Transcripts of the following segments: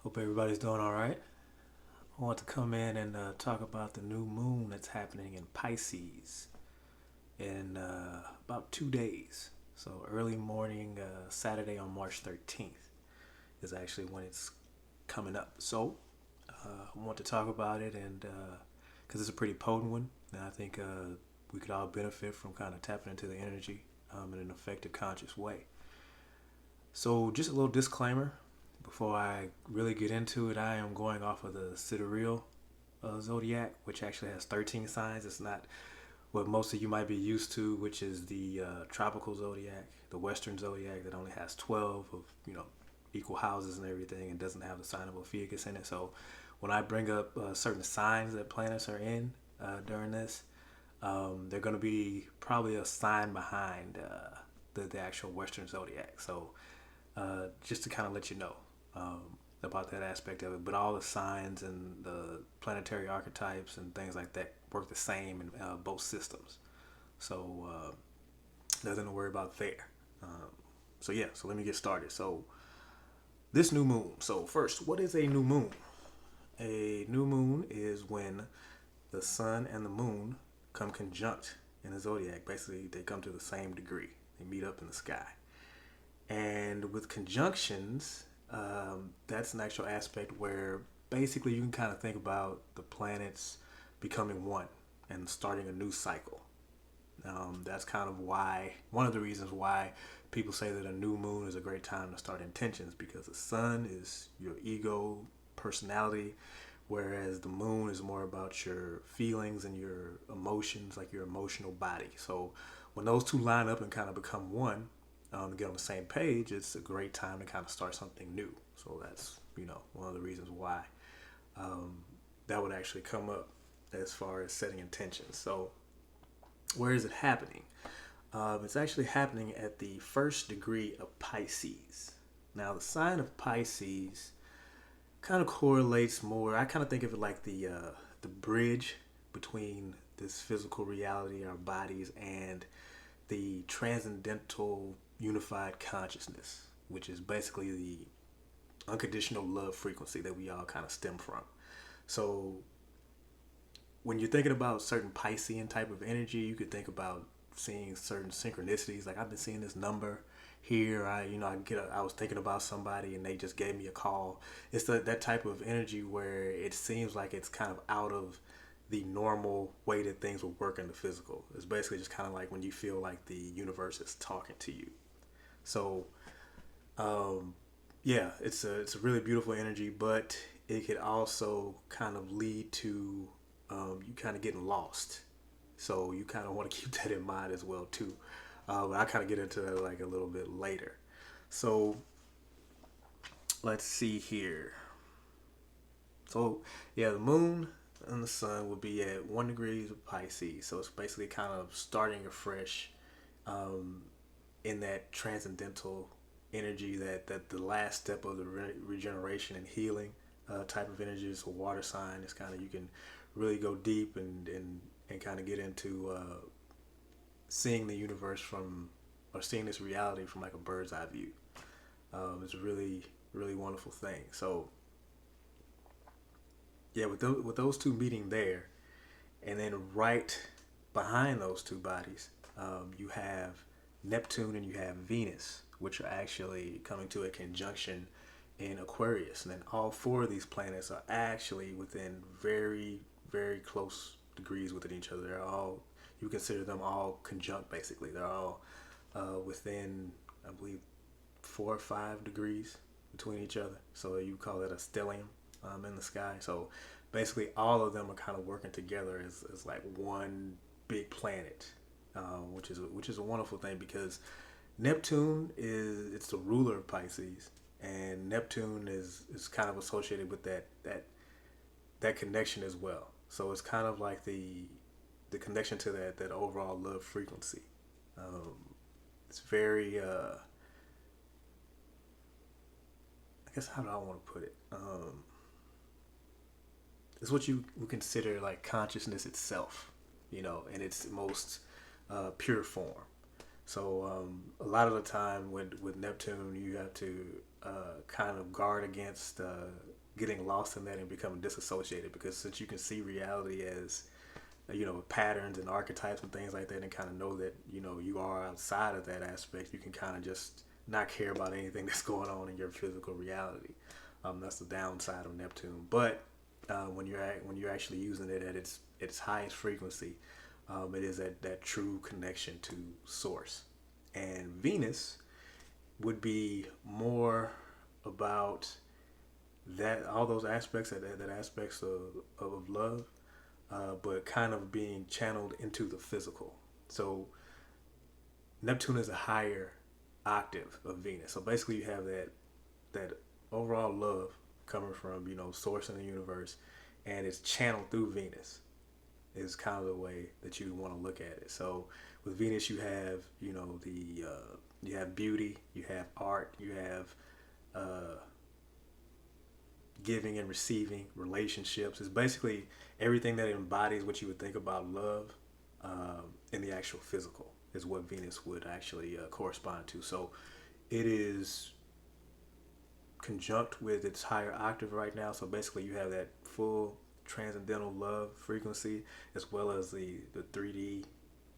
Hope everybody's doing all right. I want to come in and talk about the new moon that's happening in Pisces in about 2 days. So early morning, Saturday on March 13th is actually when it's coming up. So I want to talk about it and because it's a pretty potent one, and I think we could all benefit from kind of tapping into the energy in an effective, conscious way. So just a little disclaimer before I really get into it. I am going off of the sidereal zodiac, which actually has 13 signs. It's not what most of you might be used to, which is the tropical zodiac, the Western zodiac that only has 12 of equal houses and everything, and doesn't have the sign of Ophiuchus in it. So when I bring up certain signs that planets are in during this, they're going to be probably a sign behind the actual Western zodiac. So just to kind of let you know about that aspect of it. But all the signs and the planetary archetypes and things like that work the same in both systems. So nothing to worry about there. So let me get started. So this new moon. So first, what is a new moon? A new moon is when the sun and the moon come conjunct in the zodiac. Basically, they come to the same degree. They meet up in the sky. And with conjunctions, that's an actual aspect where basically you can kind of think about the planets becoming one and starting a new cycle. That's kind of why, one of the reasons why people say that a new moon is a great time to start intentions, because the sun is your ego, personality, whereas the moon is more about your feelings and your emotions, like your emotional body. So when those two line up and kind of become one, to get on the same page, it's a great time to kind of start something new. So that's one of the reasons why that would actually come up as far as setting intentions. So where is it happening? It's actually happening at the first degree of Pisces. Now the sign of Pisces kind of correlates more. I kind of think of it like the bridge between this physical reality, our bodies, and the transcendental unified consciousness, which is basically the unconditional love frequency that we all kind of stem from. So when you're thinking about certain Piscean type of energy, you could think about seeing certain synchronicities. Like I've been seeing this number here. I was thinking about somebody and they just gave me a call. It's that type of energy where it seems like it's kind of out of the normal way that things will work in the physical. It's basically just kind of like when you feel like the universe is talking to you. So, yeah, it's a really beautiful energy, but it could also kind of lead to you kind of getting lost. So you kind of want to keep that in mind as well too. But I kind of get into that like a little bit later. So let's see here. So yeah, the moon and the sun will be at 1 degree of Pisces. So it's basically kind of starting afresh um, in that transcendental energy, that the last step of the regeneration and healing type of energy. Is a water sign. It's kind of, you can really go deep and kind of get into seeing the universe from, or seeing this reality from like a bird's eye view. It's a really, really wonderful thing. So yeah, with those two meeting there, and then right behind those two bodies, you have Neptune and you have Venus, which are actually coming to a conjunction in Aquarius. And then all four of these planets are actually within very, very close degrees within each other. They're all, you consider them all conjunct basically. They're all within, I believe, 4 or 5 degrees between each other. So you call it a stellium in the sky. So basically all of them are kind of working together as like one big planet, which is a wonderful thing, because Neptune it's the ruler of Pisces, and Neptune is kind of associated with that connection as well. So it's kind of like the connection to that overall love frequency. It's very I guess, how do I want to put it? It's what you would consider like consciousness itself, in its most pure form. So a lot of the time with Neptune, you have to kind of guard against getting lost in that and becoming disassociated, because since you can see reality as patterns and archetypes and things like that, and kind of know that you are outside of that aspect, you can kind of just not care about anything that's going on in your physical reality. That's the downside of Neptune. But when you're actually using it at its highest frequency, it is that true connection to source. And Venus would be more about that, all those aspects, that aspects of love, but kind of being channeled into the physical. So Neptune is a higher octave of Venus. So basically, you have that overall love coming from source in the universe, and it's channeled through Venus. Is kind of the way that you want to look at it. So with Venus, you have you have beauty, you have art, you have giving and receiving, relationships. It's basically everything that embodies what you would think about love in the actual physical is what Venus would actually correspond to. So it is conjunct with its higher octave right now. So basically you have that full transcendental love frequency, as well as the 3D,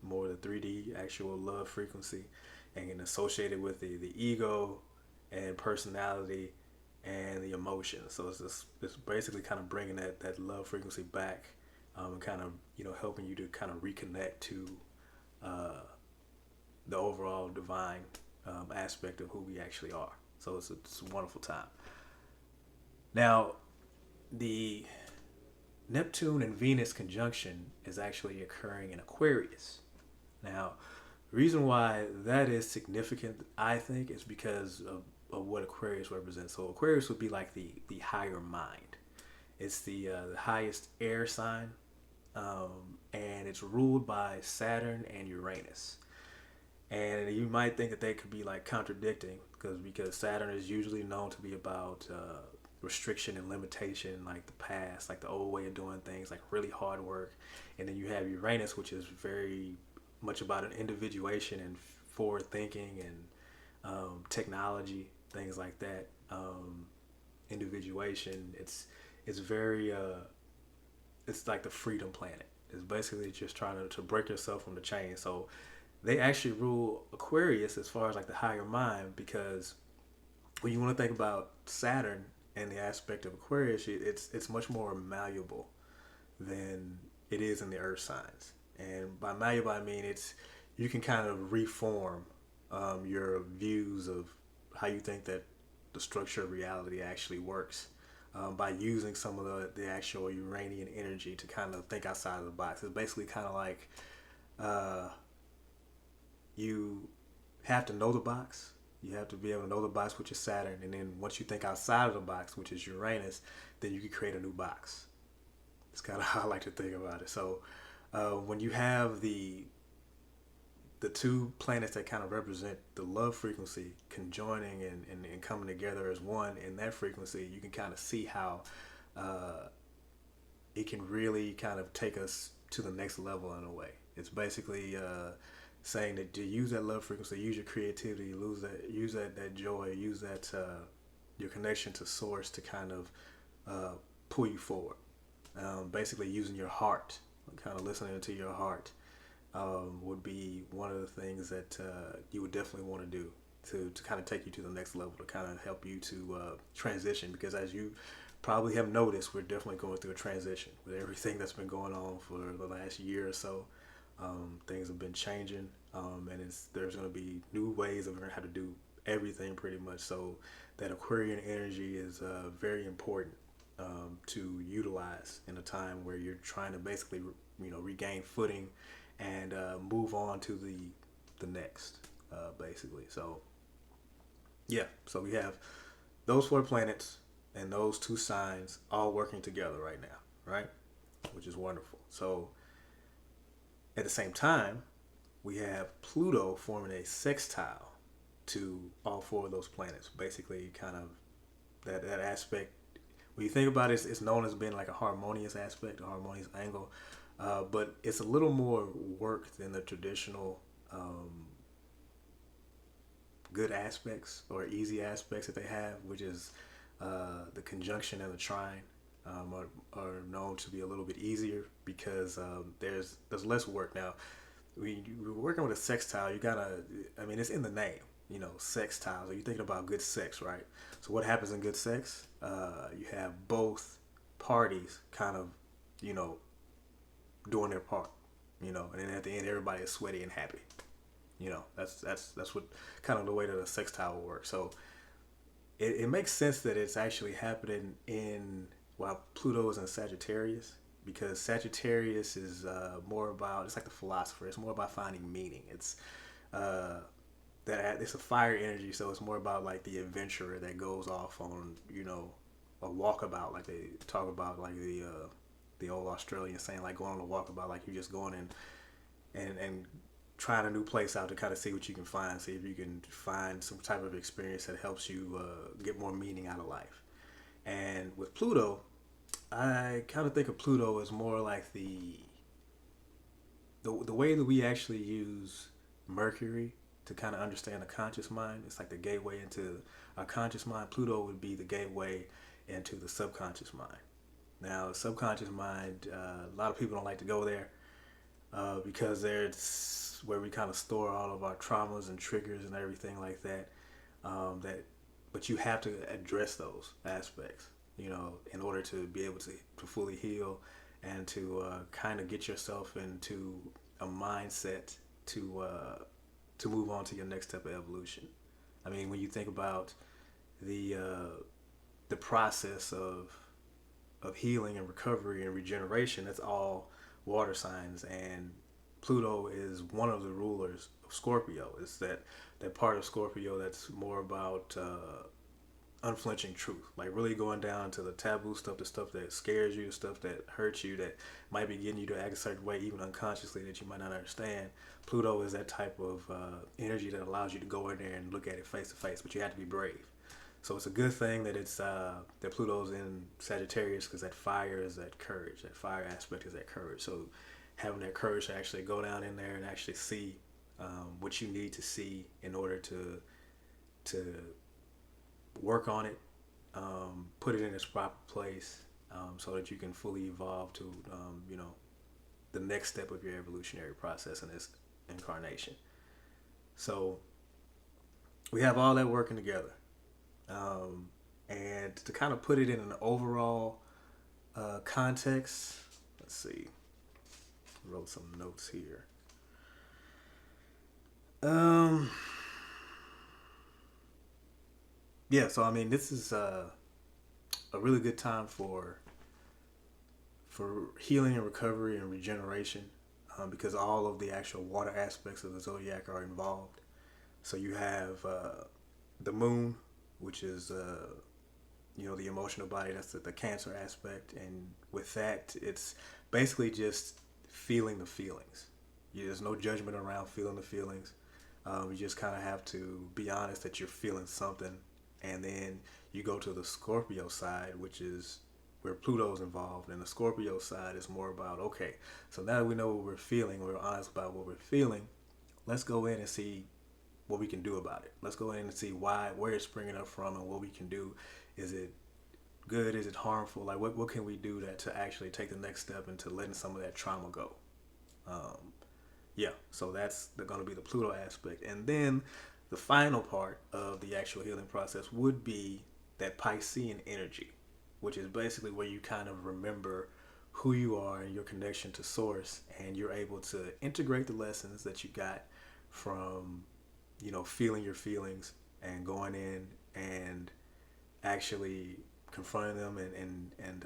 more the 3D actual love frequency, and associated with the ego and personality and the emotion. So it's basically kind of bringing that love frequency back, and kind of helping you to kind of reconnect to the overall divine aspect of who we actually are. So it's a wonderful time. Now, the Neptune and Venus conjunction is actually occurring in Aquarius. Now, the reason why that is significant, I think, is because of what Aquarius represents. So Aquarius would be like the higher mind. It's the highest air sign, and it's ruled by Saturn and Uranus. And you might think that they could be like contradicting, because Saturn is usually known to be about restriction and limitation, like the past, like the old way of doing things, like really hard work. And then you have Uranus, which is very much about an individuation and forward thinking and technology, things like that. Individuation. It's very it's like the freedom planet. It's basically just trying to break yourself from the chain. So they actually rule Aquarius as far as like the higher mind, because when you want to think about Saturn and the aspect of Aquarius, it's much more malleable than it is in the earth signs. And by malleable, I mean you can kind of reform your views of how you think that the structure of reality actually works, by using some of the actual Uranian energy to kind of think outside of the box. It's basically kind of like you have to know the box. You have to be able to know the box, which is Saturn, and then once you think outside of the box, which is Uranus, then you can create a new box. It's kind of how I like to think about it. So when you have the two planets that kind of represent the love frequency conjoining and coming together as one in that frequency, you can kind of see how it can really kind of take us to the next level in a way. It's basically saying that to use that love frequency, use your creativity, use that joy, use that your connection to source to kind of pull you forward. Basically using your heart, kind of listening to your heart, would be one of the things that you would definitely want to do to kind of take you to the next level, to kind of help you to transition. Because as you probably have noticed, we're definitely going through a transition with everything that's been going on for the last year or so. Things have been changing, and there's going to be new ways of learning how to do everything pretty much. So that Aquarian energy is very important to utilize in a time where you're trying to basically regain footing and move on to the next, basically. So yeah, so we have those 4 planets and those 2 signs all working together right now, right? Which is wonderful. So at the same time, we have Pluto forming a sextile to all 4 of those planets. Basically, kind of that aspect. When you think about it, it's known as being like a harmonious aspect, a harmonious angle. But it's a little more work than the traditional good aspects or easy aspects that they have, which is The conjunction and the trine are known to be a little bit easier because there's less work now. We're working with a sextile. You gotta, I mean, it's in the name, you know, sextile. So you're thinking about good sex, right? So what happens in good sex? You have both parties kind of, you know, doing their part, you know, and then at the end everybody is sweaty and happy. You know, that's what kind of the way that a sextile works. So it makes sense that it's actually happening in while Pluto is in Sagittarius because Sagittarius is more about it's like the philosopher. It's more about finding meaning. It's uh, that it's a fire energy, so it's more about like the adventurer that goes off on a walkabout, like they talk about like the old Australian saying like going on a walkabout, like you're just going and trying a new place out to kind of see what you can find, see if you can find some type of experience that helps you get more meaning out of life. And with Pluto, I kind of think of Pluto as more like the way that we actually use Mercury to kind of understand the conscious mind. It's like the gateway into our conscious mind. Pluto would be the gateway into the subconscious mind. Now, the subconscious mind, a lot of people don't like to go there because there's where we kind of store all of our traumas and triggers and everything like that. But you have to address those aspects, you know, in order to be able to fully heal and to kind of get yourself into a mindset to move on to your next step of evolution. I mean, when you think about the the process of healing and recovery and regeneration, that's all water signs, and Pluto is one of the rulers of Scorpio. It's that part of Scorpio that's more about unflinching truth, like really going down to the taboo stuff, the stuff that scares you, the stuff that hurts you, that might be getting you to act a certain way, even unconsciously, that you might not understand. Pluto is that type of energy that allows you to go in there and look at it face to face, but you have to be brave. So it's a good thing that it's that Pluto's in Sagittarius because that fire is that courage. That fire aspect is that courage. So having that courage to actually go down in there and actually see what you need to see in order to work on it, put it in its proper place, so that you can fully evolve to the next step of your evolutionary process in this incarnation. So we have all that working together. And to kind of put it in an overall context, let's see, I wrote some notes here. Yeah, so I mean, this is a really good time for healing and recovery and regeneration because all of the actual water aspects of the zodiac are involved. So you have the moon, which is the emotional body. That's the Cancer aspect, and with that, it's basically just feeling the feelings. There's no judgment around feeling the feelings. You just kind of have to be honest that you're feeling something, and then you go to the Scorpio side, which is where Pluto's involved, and the Scorpio side is more about, okay, so now that we know what we're feeling, we're honest about what we're feeling, let's go in and see what we can do about it. Let's go in and see where it's springing up from and what we can do. Is it good? Is it harmful? Like what can we do to actually take the next step into letting some of that trauma go? So that's going to be the Pluto aspect. And then the final part of the actual healing process would be that Piscean energy, which is basically where you kind of remember who you are and your connection to source, and you're able to integrate the lessons that you got from feeling your feelings and going in and actually confronting them and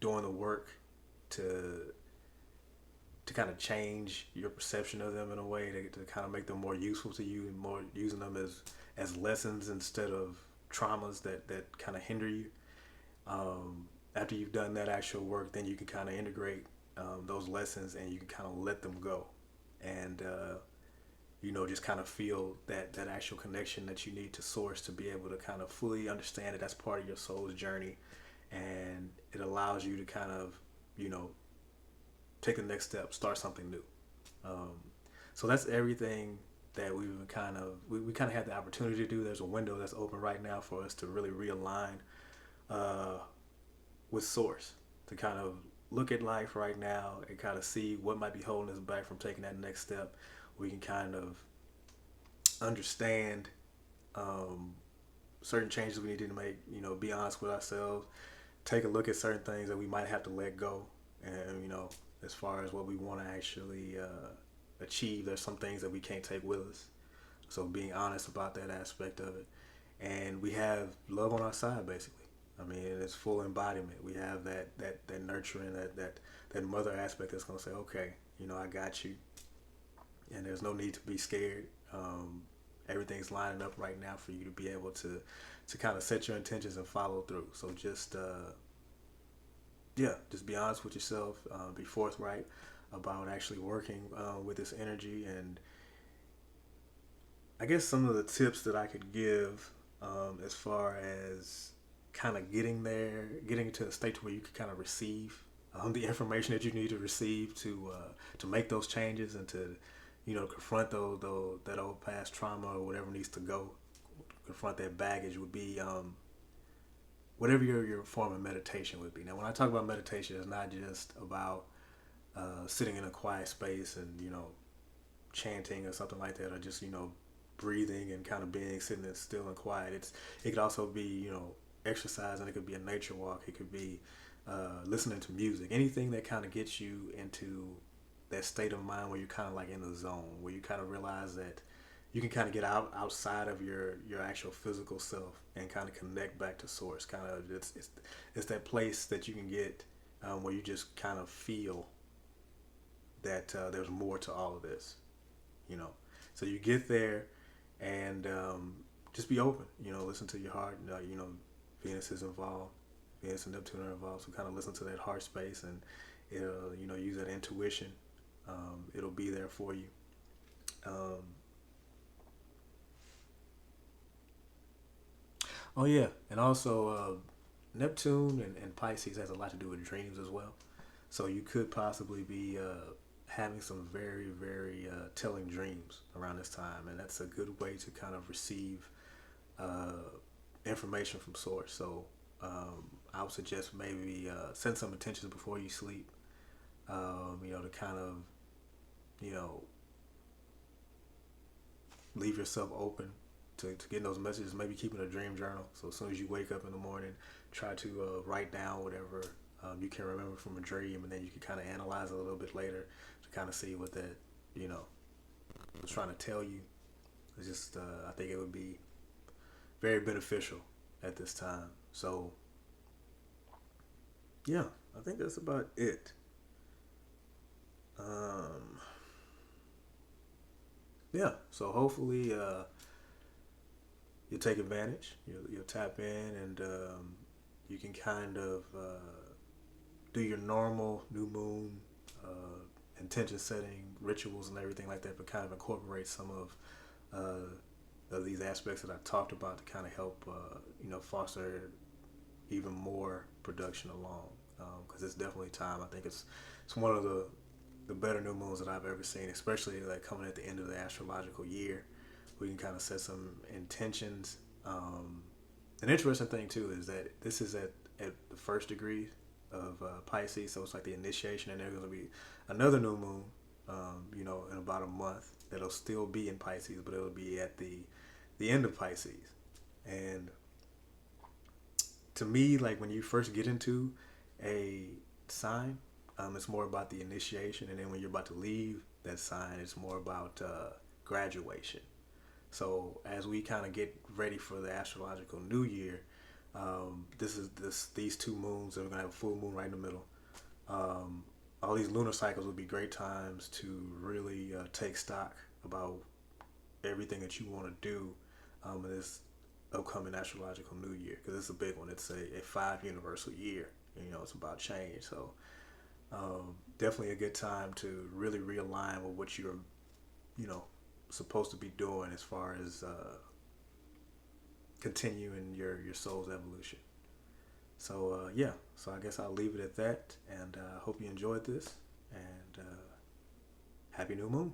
doing the work to kind of change your perception of them in a way to kind of make them more useful to you and more using them as lessons instead of traumas that kind of hinder you. After you've done that actual work, then you can kind of integrate those lessons and you can kind of let them go and just kind of feel that actual connection that you need to source to be able to kind of fully understand that that's part of your soul's journey, and it allows you to kind of take the next step, start something new. So that's everything that we kind of had the opportunity to do. There's a window that's open right now for us to really realign uh, with Source to kind of look at life right now and kind of see what might be holding us back from taking that next step. We can kind of understand um, certain changes we need to make. Be honest with ourselves. Take a look at certain things that we might have to let go, and as far as what we want to actually achieve, there's some things that we can't take with us. So being honest about that aspect of it, and we have love on our side basically. I mean, it's full embodiment. We have that nurturing, that mother aspect that's gonna say, okay, I got you, and there's no need to be scared. Everything's lining up right now for you to be able to kind of set your intentions and follow through. So just just be honest with yourself. Be forthright about actually working with this energy. And I guess some of the tips that I could give as far as kind of getting to a state where you can kind of receive the information that you need to receive to make those changes and to confront that old past trauma or whatever needs to go, confront that baggage would be whatever your form of meditation would be. Now, when I talk about meditation, it's not just about sitting in a quiet space and chanting or something like that, or just breathing and kind of being sitting there still and quiet. It could also be exercise, and it could be a nature walk. It could be listening to music, anything that kind of gets you into that state of mind where you're kind of like in the zone, where you kind of realize that you can kind of get outside of your actual physical self and kind of connect back to source. Kind of it's that place that you can get where you just kind of feel that there's more to all of this, So you get there and just be open, listen to your heart. Venus is involved. Venus and Neptune are involved, so kind of listen to that heart space and it'll use that intuition. It'll be there for you. Oh yeah, and also Neptune and Pisces has a lot to do with dreams as well. So you could possibly be having some very, very telling dreams around this time, and that's a good way to kind of receive uh, information from source. So I would suggest maybe send some intentions before you sleep. To kind of you know leave yourself open to getting those messages. Maybe keeping a dream journal. So as soon as you wake up in the morning, try to write down whatever you can remember from a dream, and then you can kind of analyze it a little bit later to kind of see what that was trying to tell you. It's just I think it would be very beneficial at this time. So yeah, I think that's about it. Um, yeah, so hopefully you'll take advantage. You'll tap in, and you can kind of do your normal new moon intention setting rituals and everything like that, but kind of incorporate some of these aspects that I talked about to kind of help foster even more production along. Because it's definitely time. I think it's one of the better new moons that I've ever seen, especially like coming at the end of the astrological year. We can kind of set some intentions. An interesting thing too is that this is at the first degree of Pisces, so it's like the initiation, and there's going to be another new moon, in about a month that'll still be in Pisces, but it'll be at the end of Pisces. And to me, like when you first get into a sign, it's more about the initiation, and then when you're about to leave that sign, it's more about graduation. So as we kind of get ready for the astrological new year, these two moons, and we're gonna have a full moon right in the middle. All these lunar cycles would be great times to really take stock about everything that you want to do in this upcoming astrological new year, because it's a big one. It's a 5 universal year. It's about change. So definitely a good time to really realign with what you're, supposed to be doing as far as continuing your soul's evolution. So so I guess I'll leave it at that, and hope you enjoyed this, and happy new moon.